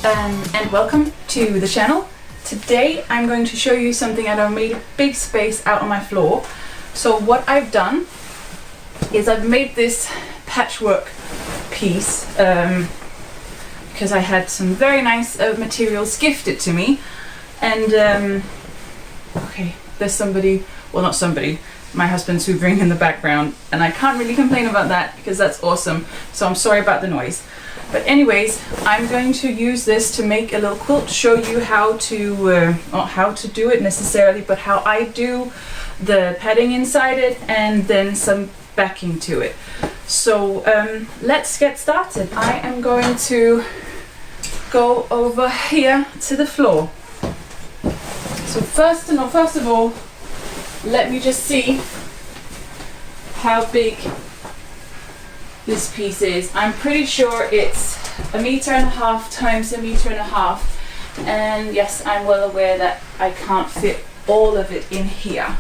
and welcome to the channel. Today I'm going to show you something and I've made a big space out on my floor. So what I've done is I've made this patchwork piece because I had some very nice materials gifted to me, and okay, there's somebody, well not somebody, my husband's hoovering in the background, and I can't really complain about that because that's awesome, so I'm sorry about the noise. But anyways, I'm going to use this to make a little quilt, show you how to, not how to do it necessarily, but how I do the padding inside it and then some backing to it. So let's get started. I am going to go over here to the floor. So first of all, let me just see how big this piece is. I'm pretty sure it's 1.5 meters times 1.5 meters, and yes, I'm well aware that I can't fit all of it in here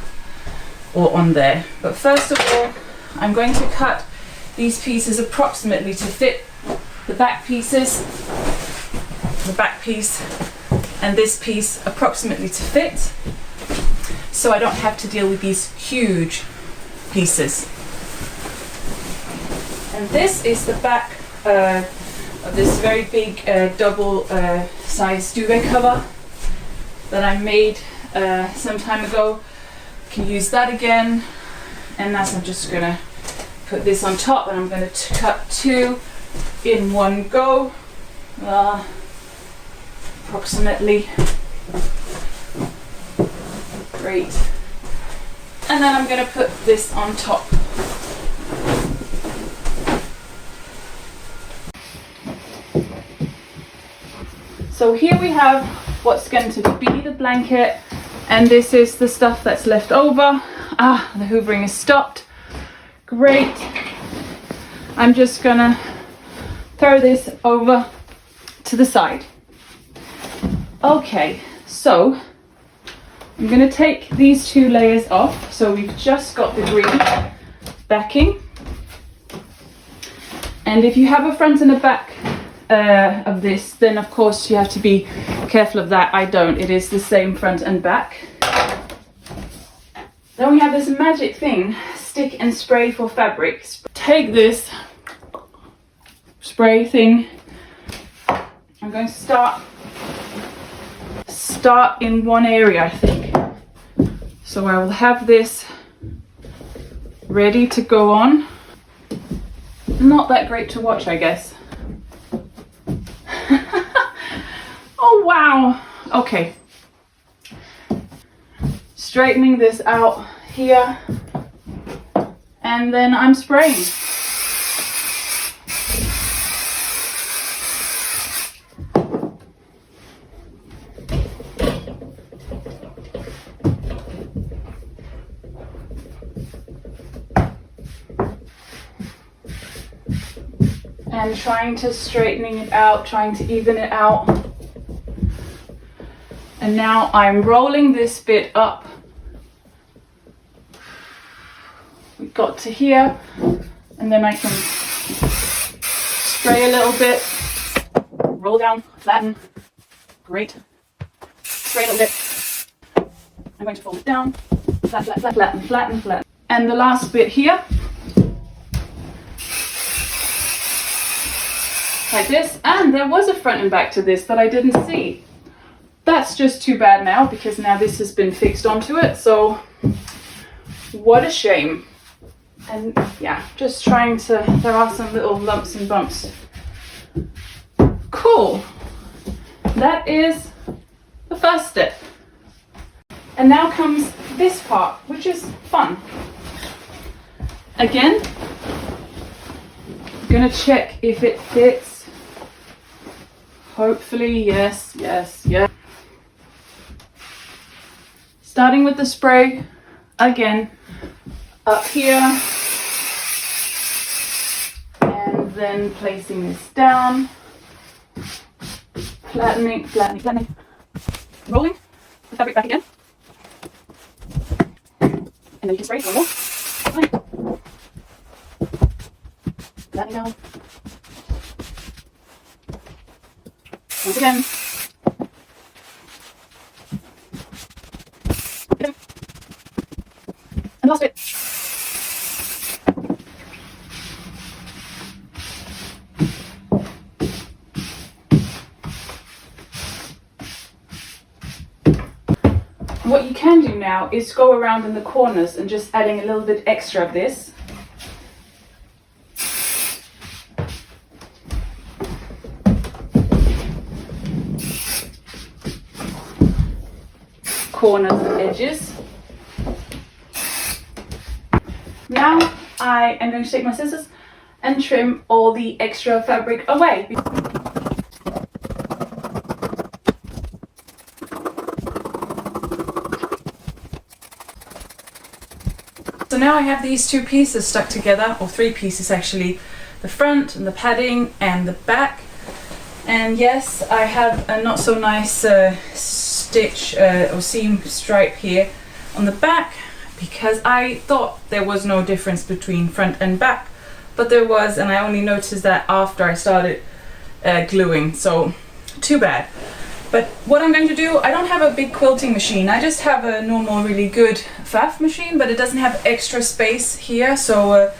or on there. But first of all, I'm going to cut these pieces approximately to fit the back pieces, the back piece and this piece approximately to fit, so I don't have to deal with these huge pieces. And this is the back of this very big double size duvet cover that I made some time ago. Can use that again, and that's, I'm just gonna put this on top, and I'm going to cut 2 in one go, approximately. Great. And then I'm going to put this on top. So here we have what's going to be the blanket, and this is the stuff that's left over. The hoovering has stopped. Great. I'm just gonna throw this over to the side. Okay, so I'm gonna take these 2 layers off. So we've just got the green backing, and if you have a front and a back of this, then of course you have to be careful of that. I don't. It is the same front and back. Then we have this magic thing, stick and spray for fabric. Take this spray thing. I'm going to start in one area, I think. So I will have this ready to go on. Not that great to watch, I guess. Oh wow. Okay. Straightening this out here, and then I'm spraying. And trying to straightening it out, trying to even it out. And now I'm rolling this bit up. We got to here, and then I can spray a little bit, roll down, flatten. Great. Spray a little bit. I'm going to fold it down, flatten. And the last bit here, like this. And there was a front and back to this that I didn't see. That's just too bad now, because now this has been fixed onto it. So what a shame. And yeah, just trying to, there are some little lumps and bumps. Cool. That is the first step. And now comes this part, which is fun. Again, I'm gonna check if it fits. Hopefully, yes. Starting with the spray, again, up here, and then placing this down, flattening, rolling the fabric back again, and then you can spray one more, flattening down, Once again. And last bit. What you can do now is go around in the corners and just adding a little bit extra of this. Corners and edges. Now I am going to take my scissors and trim all the extra fabric away. So now I have these two pieces stuck together, or three pieces actually, the front and the padding and the back. And yes, I have a not so nice stitch or seam stripe here on the back, because I thought there was no difference between front and back, but there was, and I only noticed that after I started gluing, so too bad. But what I'm going to do, I don't have a big quilting machine, I just have a normal really good faff machine, but it doesn't have extra space here, so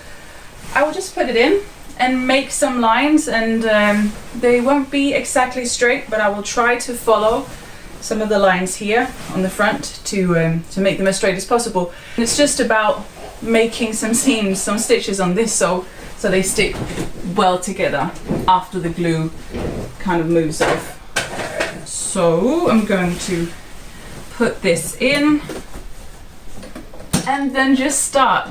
I will just put it in and make some lines, and they won't be exactly straight, but I will try to follow some of the lines here on the front to make them as straight as possible. And it's just about making some seams, some stitches on this so they stick well together after the glue kind of moves off. So I'm going to put this in and then just start.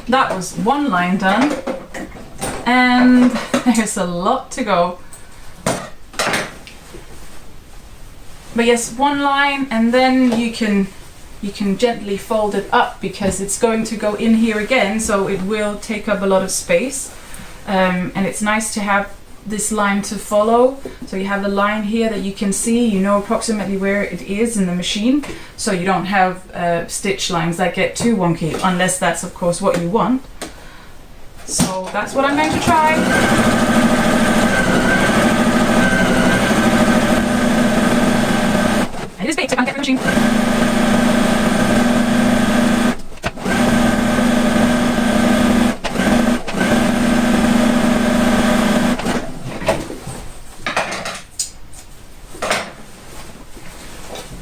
That was one line done, and there's a lot to go. But yes, one line, and then you can gently fold it up because it's going to go in here again, so it will take up a lot of space. And it's nice to have this line to follow, so you have the line here that you can see, you know approximately where it is in the machine, so you don't have stitch lines that get too wonky, unless that's of course what you want. So that's what I'm going to try. It is big, so I can't get the machine.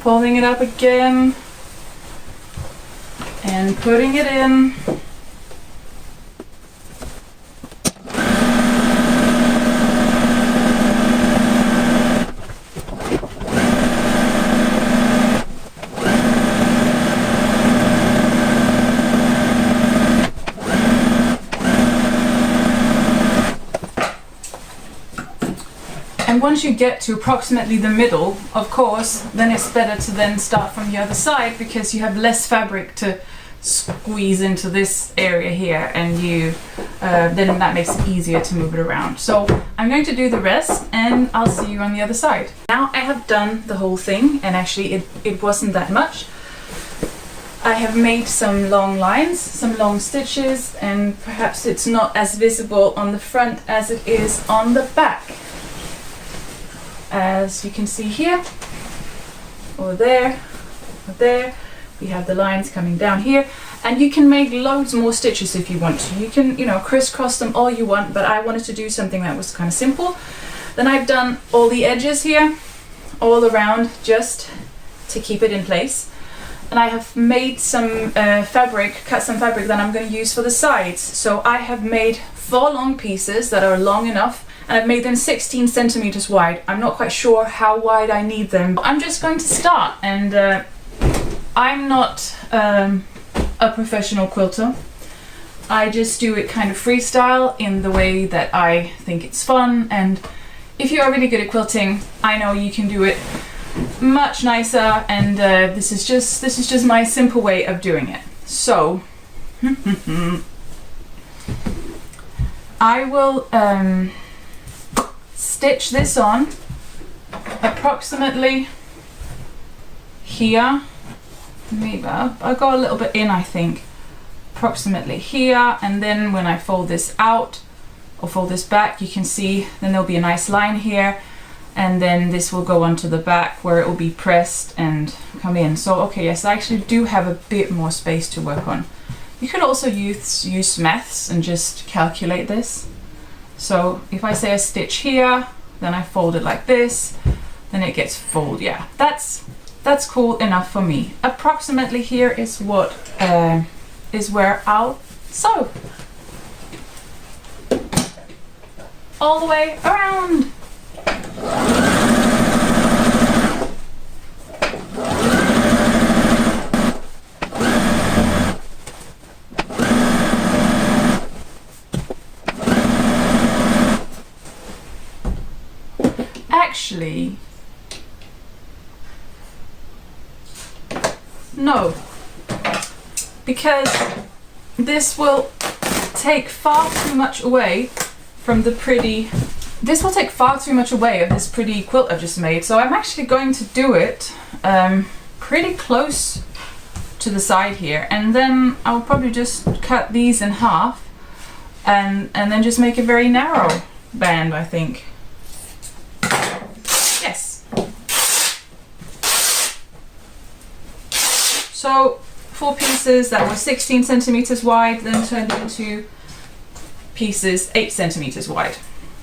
Folding it up again and putting it in. And once you get to approximately the middle, of course, then it's better to then start from the other side, because you have less fabric to squeeze into this area here, and then that makes it easier to move it around. So I'm going to do the rest and I'll see you on the other side. Now I have done the whole thing, and actually it wasn't that much. I have made some long lines, some long stitches, and perhaps it's not as visible on the front as it is on the back. As you can see here, or there, we have the lines coming down here, and you can make loads more stitches if you want to. You can, crisscross them all you want, but I wanted to do something that was kind of simple. Then I've done all the edges here, all around, just to keep it in place. And I have made some cut some fabric that I'm going to use for the sides. So I have made 4 long pieces that are long enough, and I've made them 16 centimeters wide. I'm not quite sure how wide I need them. I'm just going to start, and I'm not a professional quilter. I just do it kind of freestyle in the way that I think it's fun, and if you are really good at quilting, I know you can do it much nicer, and this is just my simple way of doing it. So I will stitch this on approximately here. Maybe I'll go a little bit in, I think. Approximately here, and then when I fold this out or fold this back, you can see then there'll be a nice line here, and then this will go onto the back where it will be pressed and come in. So okay, yes, I actually do have a bit more space to work on. You could also use maths and just calculate this. So if I say a stitch here, then I fold it like this, then it gets folded. Yeah, that's cool enough for me. Approximately here is what is where I'll sew all the way around. Actually, no, because this will take far too much away from the pretty, this will take far too much away of this pretty quilt I've just made. So I'm actually going to do it pretty close to the side here, and then I'll probably just cut these in half and then just make a very narrow band, I think. Yes. So 4 pieces that were 16 centimeters wide then turned into pieces 8 centimeters wide,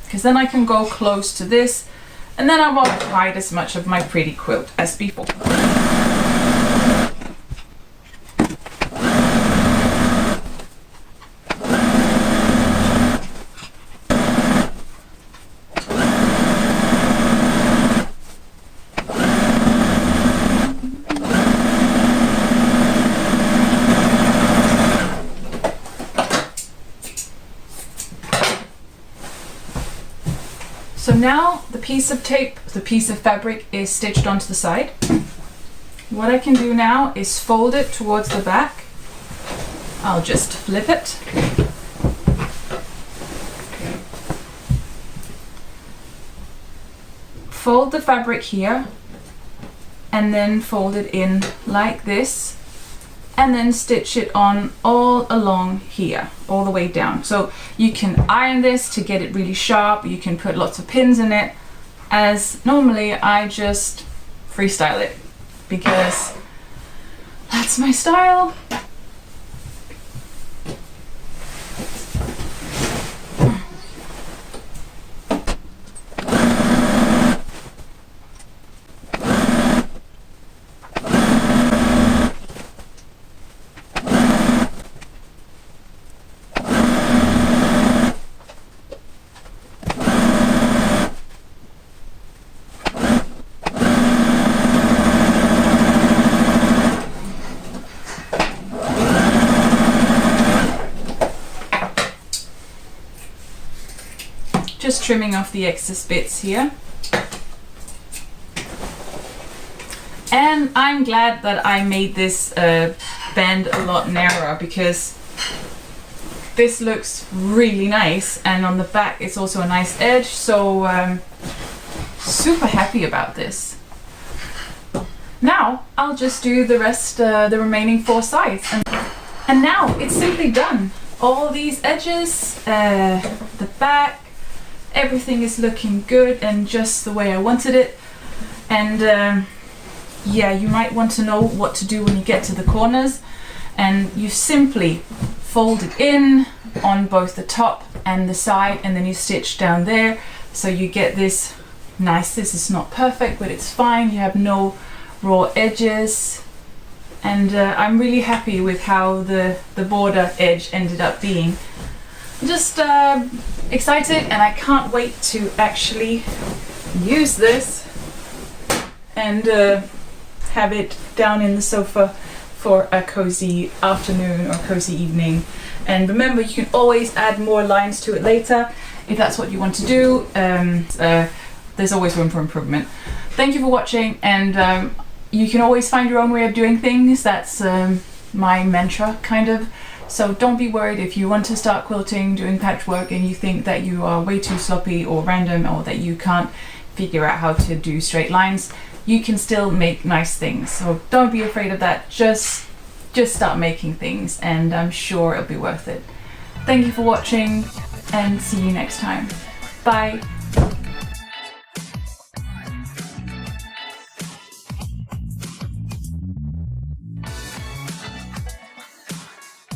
because then I can go close to this, and then I won't hide as much of my pretty quilt as before. So now the piece of tape, the piece of fabric is stitched onto the side. What I can do now is fold it towards the back. I'll just flip it. Fold the fabric here and then fold it in like this, and then stitch it on all along here, all the way down. So you can iron this to get it really sharp, you can put lots of pins in it, as normally I just freestyle it because that's my style. Just trimming off the excess bits here. And I'm glad that I made this band a lot narrower, because this looks really nice, and on the back it's also a nice edge, so super happy about this. Now I'll just do the rest, the remaining 4 sides, and now it's simply done. All these edges, the back, everything is looking good and just the way I wanted it. And yeah, you might want to know what to do when you get to the corners, and you simply fold it in on both the top and the side, and then you stitch down there, so you get this nice, this is not perfect but it's fine, you have no raw edges. And I'm really happy with how the border edge ended up being. Just excited, and I can't wait to actually use this and have it down in the sofa for a cozy afternoon or cozy evening. And remember, you can always add more lines to it later if that's what you want to do. There's always room for improvement. Thank you for watching, and you can always find your own way of doing things. That's my mantra, kind of. So don't be worried if you want to start quilting, doing patchwork, and you think that you are way too sloppy or random, or that you can't figure out how to do straight lines. You can still make nice things. So don't be afraid of that. Just start making things, and I'm sure it'll be worth it. Thank you for watching, and see you next time. Bye.